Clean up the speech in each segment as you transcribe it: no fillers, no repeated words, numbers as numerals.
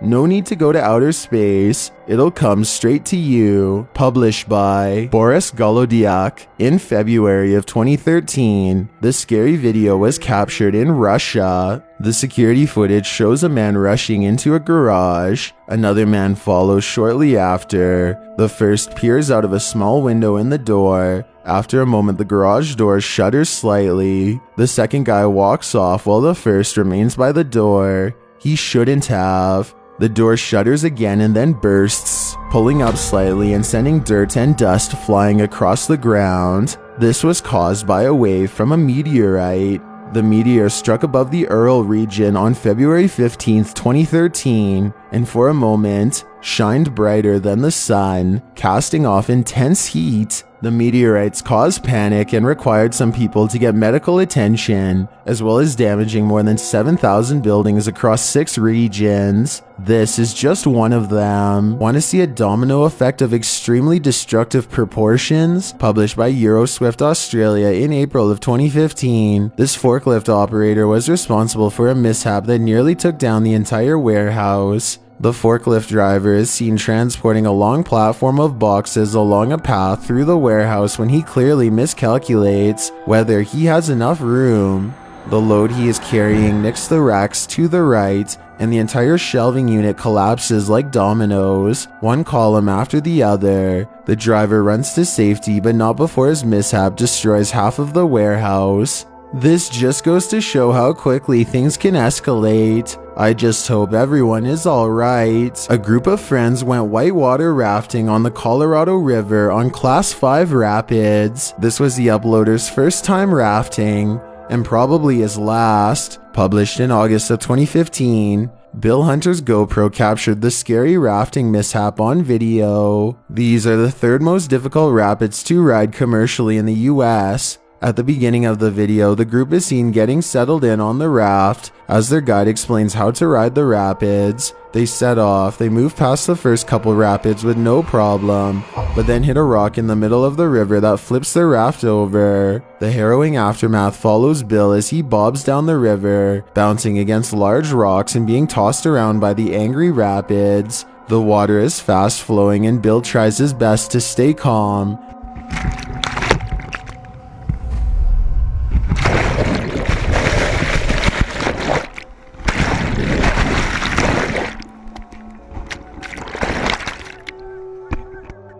No need to go to outer space. It'll come straight to you. Published by Boris Golodiak in February of 2013. The scary video was captured in Russia. The security footage shows a man rushing into a garage. Another man follows shortly after. The first peers out of a small window in the door. After a moment, the garage door shutters slightly. The second guy walks off while the first remains by the door. He shouldn't have. The door shutters again and then bursts, pulling up slightly and sending dirt and dust flying across the ground. This was caused by a wave from a meteorite. The meteor struck above the Ural region on February 15, 2013, and for a moment, shined brighter than the sun, casting off intense heat. The meteorites caused panic and required some people to get medical attention, as well as damaging more than 7,000 buildings across 6 regions. This is just one of them. Want to see a domino effect of extremely destructive proportions? Published by Euroswift Australia in April of 2015. This forklift operator was responsible for a mishap that nearly took down the entire warehouse. The forklift driver is seen transporting a long platform of boxes along a path through the warehouse when he clearly miscalculates whether he has enough room. The load he is carrying nicks the racks to the right, and the entire shelving unit collapses like dominoes, one column after the other. The driver runs to safety, but not before his mishap destroys half of the warehouse. This just goes to show how quickly things can escalate. I just hope everyone is alright. A group of friends went whitewater rafting on the Colorado River on Class 5 rapids. This was the uploader's first time rafting, and probably his last. Published in August of 2015. Bill Hunter's GoPro captured the scary rafting mishap on video. These are the third most difficult rapids to ride commercially in the US. At the beginning of the video, the group is seen getting settled in on the raft as their guide explains how to ride the rapids. They set off, they move past the first couple rapids with no problem, but then hit a rock in the middle of the river that flips their raft over. The harrowing aftermath follows Bill as he bobs down the river, bouncing against large rocks and being tossed around by the angry rapids. The water is fast flowing and Bill tries his best to stay calm.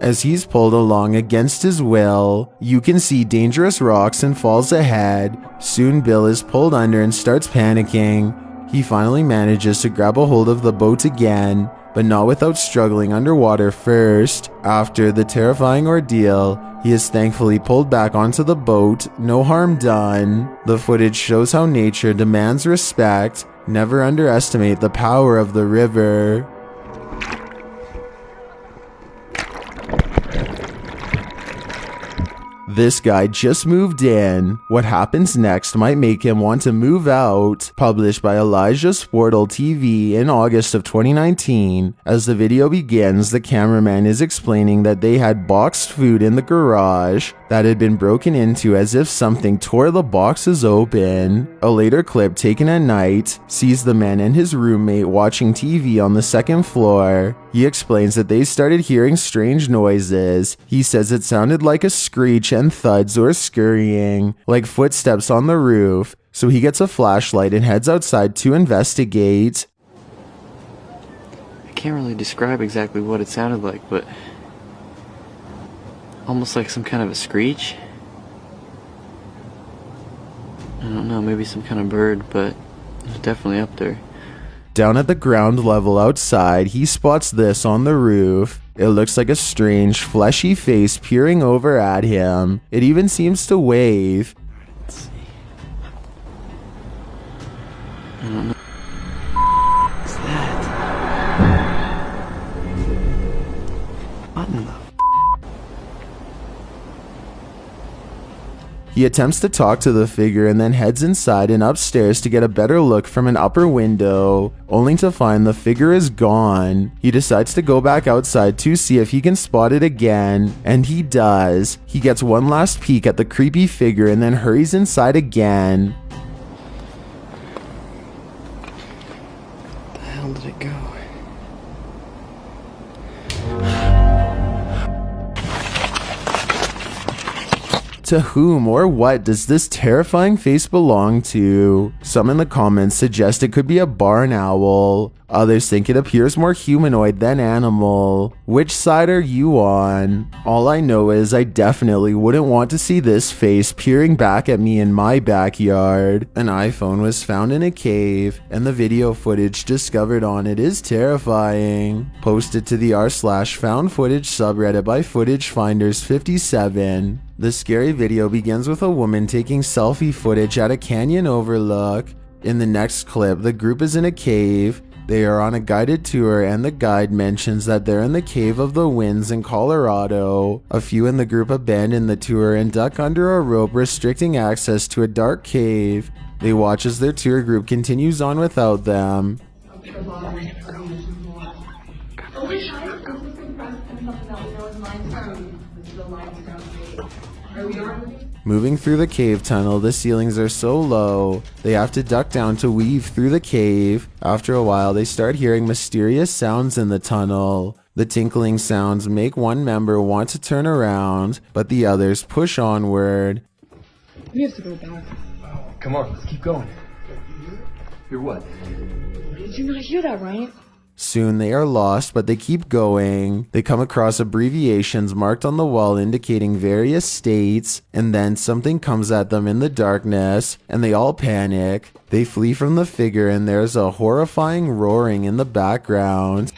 As he's pulled along against his will, you can see dangerous rocks and falls ahead. Soon Bill is pulled under and starts panicking. He finally manages to grab a hold of the boat again, but not without struggling underwater first. After the terrifying ordeal, he is thankfully pulled back onto the boat, no harm done. The footage shows how nature demands respect. Never underestimate the power of the river. This guy just moved in. What happens next might make him want to move out. Published by Elijah Sportle TV in August of 2019. As the video begins, the cameraman is explaining that they had boxed food in the garage that had been broken into as if something tore the boxes open. A later clip taken at night sees the man and his roommate watching TV on the second floor. He explains that they started hearing strange noises. He says it sounded like a screech and thuds or scurrying, like footsteps on the roof, so he gets a flashlight and heads outside to investigate. I can't really describe exactly what it sounded like, but almost like some kind of a screech. I don't know, maybe some kind of bird, but it's definitely up there. Down at the ground level outside, he spots this on the roof. It looks like a strange, fleshy face peering over at him. It even seems to wave. Let's see. I don't know. What's that? What in the He attempts to talk to the figure and then heads inside and upstairs to get a better look from an upper window, only to find the figure is gone. He decides to go back outside to see if he can spot it again, and he does. He gets one last peek at the creepy figure and then hurries inside again. Where the hell did it go? To whom or what does this terrifying face belong to? Some in the comments suggest it could be a barn owl. Others think it appears more humanoid than animal. Which side are you on? All I know is I definitely wouldn't want to see this face peering back at me in my backyard. An iPhone was found in a cave, and the video footage discovered on it is terrifying. Posted to the r/found footage subreddit by Footage Finders 57. The scary video begins with a woman taking selfie footage at a canyon overlook. In the next clip, the group is in a cave. They are on a guided tour, and the guide mentions that they're in the Cave of the Winds in Colorado. A few in the group abandon the tour and duck under a rope restricting access to a dark cave. They watch as their tour group continues on without them. Moving through the cave tunnel, the ceilings are so low, they have to duck down to weave through the cave. After a while, they start hearing mysterious sounds in the tunnel. The tinkling sounds make one member want to turn around, but the others push onward. We have to go back. Come on, let's keep going. Hear what? Did you not hear that, right? Soon they are lost, but they keep going. They come across abbreviations marked on the wall indicating various states, and then something comes at them in the darkness, and they all panic. They flee from the figure, and there's a horrifying roaring in the background.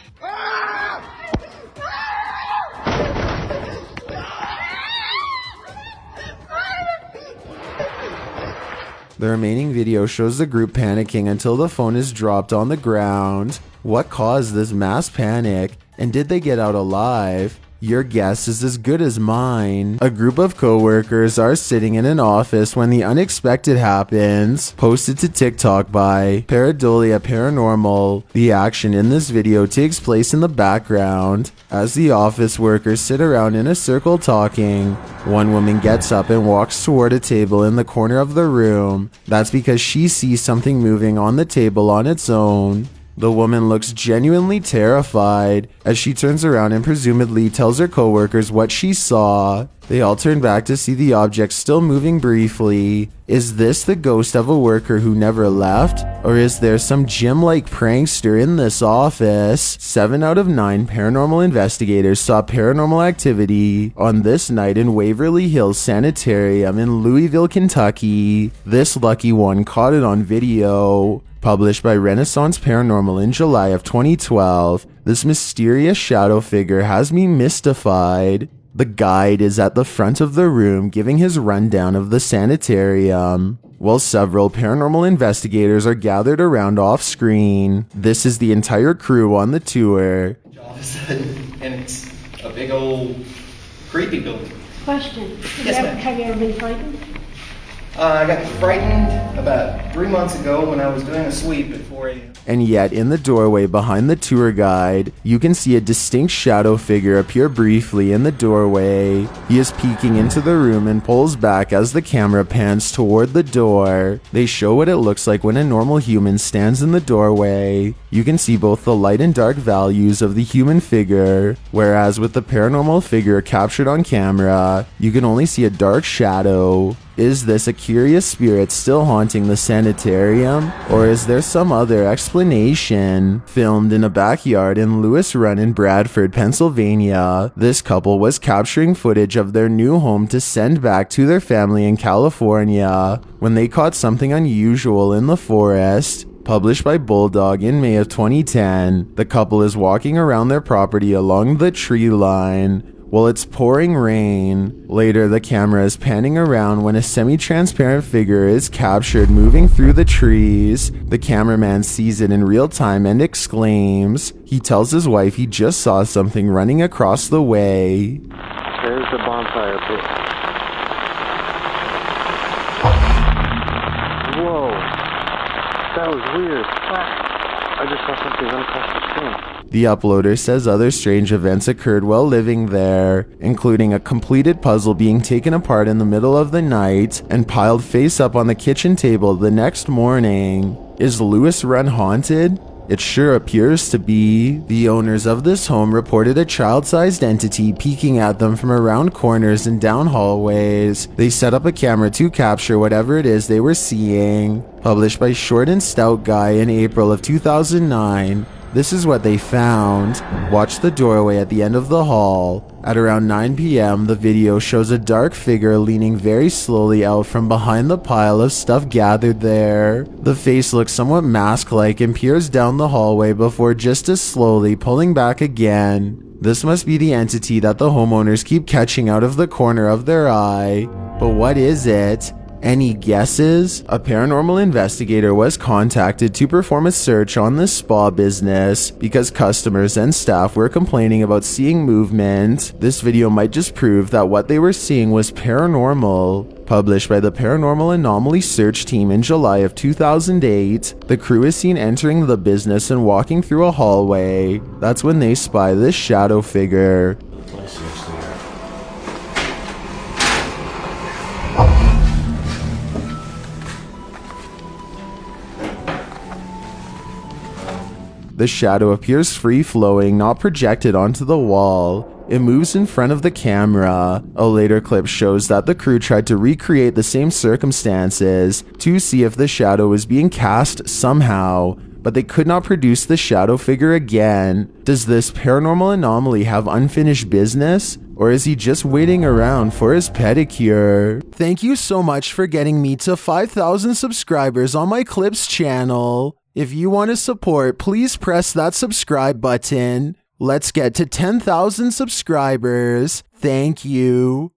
The remaining video shows the group panicking until the phone is dropped on the ground. What caused this mass panic, and did they get out alive? Your guess is as good as mine. A group of co-workers are sitting in an office when the unexpected happens. Posted to TikTok by Paradolia Paranormal. The action in this video takes place in the background as the office workers sit around in a circle talking. One woman gets up and walks toward a table in the corner of the room. That's because she sees something moving on the table on its own. The woman looks genuinely terrified as she turns around and presumably tells her coworkers what she saw. They all turn back to see the object still moving briefly. Is this the ghost of a worker who never left? Or is there some gym-like prankster in this office? 7 out of 9 paranormal investigators saw paranormal activity on this night in Waverly Hills Sanitarium in Louisville, Kentucky. This lucky one caught it on video. Published by Renaissance Paranormal in July of 2012, this mysterious shadow figure has me mystified. The guide is at the front of the room giving his rundown of the sanitarium, while several paranormal investigators are gathered around off-screen. This is the entire crew on the tour. All of a sudden, and it's a big old creepy building. Question. Yes, ma'am. Have you ever been frightened? I got frightened about 3 months ago when I was doing a sweep at 4 a.m. And yet, in the doorway behind the tour guide, you can see a distinct shadow figure appear briefly in the doorway. He is peeking into the room and pulls back as the camera pans toward the door. They show what it looks like when a normal human stands in the doorway. You can see both the light and dark values of the human figure, whereas with the paranormal figure captured on camera, you can only see a dark shadow. Is this a curious spirit still haunting the sanitarium? Or is there some other explanation? Filmed in a backyard in Lewis Run in Bradford, Pennsylvania, this couple was capturing footage of their new home to send back to their family in California when they caught something unusual in the forest. Published by Bulldog in May of 2010, the couple is walking around their property along the tree line while it's pouring rain. Later, the camera is panning around when a semi-transparent figure is captured moving through the trees. The cameraman sees it in real time and exclaims. He tells his wife he just saw something running across the way. There's the bonfire pit. Whoa. That was weird. I just saw something run across the screen. The uploader says other strange events occurred while living there, including a completed puzzle being taken apart in the middle of the night and piled face up on the kitchen table the next morning. Is Lewis Run haunted? It sure appears to be. The owners of this home reported a child-sized entity peeking at them from around corners and down hallways. They set up a camera to capture whatever it is they were seeing. Published by Short and Stout Guy in April of 2009. This is what they found. Watch the doorway at the end of the hall. At around 9 p.m., the video shows a dark figure leaning very slowly out from behind the pile of stuff gathered there. The face looks somewhat mask-like and peers down the hallway before just as slowly pulling back again. This must be the entity that the homeowners keep catching out of the corner of their eye. But what is it? Any guesses? A paranormal investigator was contacted to perform a search on the spa business because customers and staff were complaining about seeing movement. This video might just prove that what they were seeing was paranormal. Published by the Paranormal Anomaly Search Team in July of 2008, the crew is seen entering the business and walking through a hallway. That's when they spy this shadow figure. The shadow appears free-flowing, not projected onto the wall. It moves in front of the camera. A later clip shows that the crew tried to recreate the same circumstances to see if the shadow was being cast somehow, but they could not produce the shadow figure again. Does this paranormal anomaly have unfinished business? Or is he just waiting around for his pedicure? Thank you so much for getting me to 5,000 subscribers on my Clips channel. If you want to support, please press that subscribe button. Let's get to 10,000 subscribers. Thank you.